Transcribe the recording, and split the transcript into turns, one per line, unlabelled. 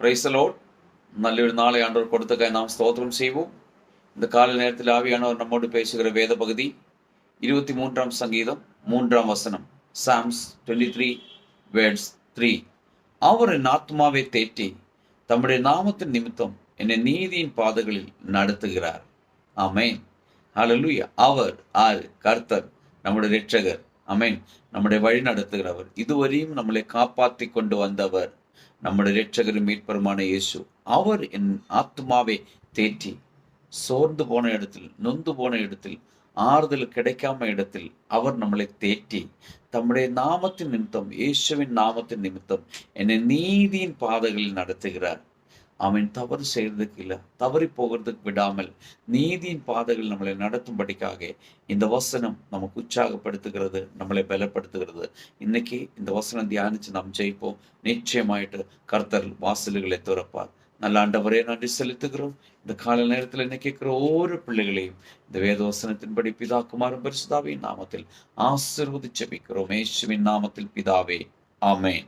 Praise the Lord. നല്ലൊരു നാളെ ആണ്ടവർ കൊടുത്തക്കായി നാം സ്തോത്രം செய்வோம். இந்த காலை நேரத்தில் ஆவியானவர் நம்மோடு பேசுகிற வேத பகுதி 23ஆம் சங்கீதம் 3ஆம் வசனம். Sam's 23 words 3. அவர் என் ஆத்மாவை தேற்றி தம்முடைய நாமத்தின் நிமித்தம் என்னை நீதியின் பாதைகளில் நடத்துகிறார். ஆமென். ஹல்லேலூயா. அவர் ஆர் கர்த்தர், நம்முடைய இரட்சகர். ஆமென். நம்முடைய வழி நடத்துகிறவர், இதுவரையும் நம்மளை காப்பாற்றி கொண்டு வந்தவர், நம்முடைய இரட்சகரும் மீட்பருமான இயேசு. அவர் என் ஆத்மாவை தேற்றி, சோர்ந்து போன இடத்தில், நொந்து போன இடத்தில், ஆறுதல் கிடைக்காம இடத்தில் அவர் நம்மளை தேற்றி தம்முடைய நாமத்தின் நிமித்தம், இயேசுவின் நாமத்தின் நிமித்தம் என்னை நீதியின் பாதைகளில் நடத்துகிறார். அவன் தவறு செய்யறதுக்கு இல்லை, தவறி போகிறதுக்கு விடாமல் நீதியின் பாதைகள் நம்மளை நடத்தும்படிக்காக இந்த வசனம் நமக்கு உற்சாகப்படுத்துகிறது, நம்மளை பலப்படுத்துகிறது. இன்னைக்கு இந்த வசனம் தியானிச்சு நாம் ஜெயிப்போம். நிச்சயமாயிட்டு கர்த்தர் வாசல்களை திறப்பார். நல்ல ஆண்டவரே, நன்றி செலுத்துகிறோம். இந்த கால நேரத்தில் என்ன கேட்கிற ஒவ்வொரு பிள்ளைகளையும் இந்த வேத வசனத்தின்படி பிதா குமாரன் பரிசுத்தாவின் நாமத்தில் ஆசீர்வதிச்சு ஜெபிக்கிறோம். இயேசுவின் நாமத்தில் பிதாவே, ஆமென்.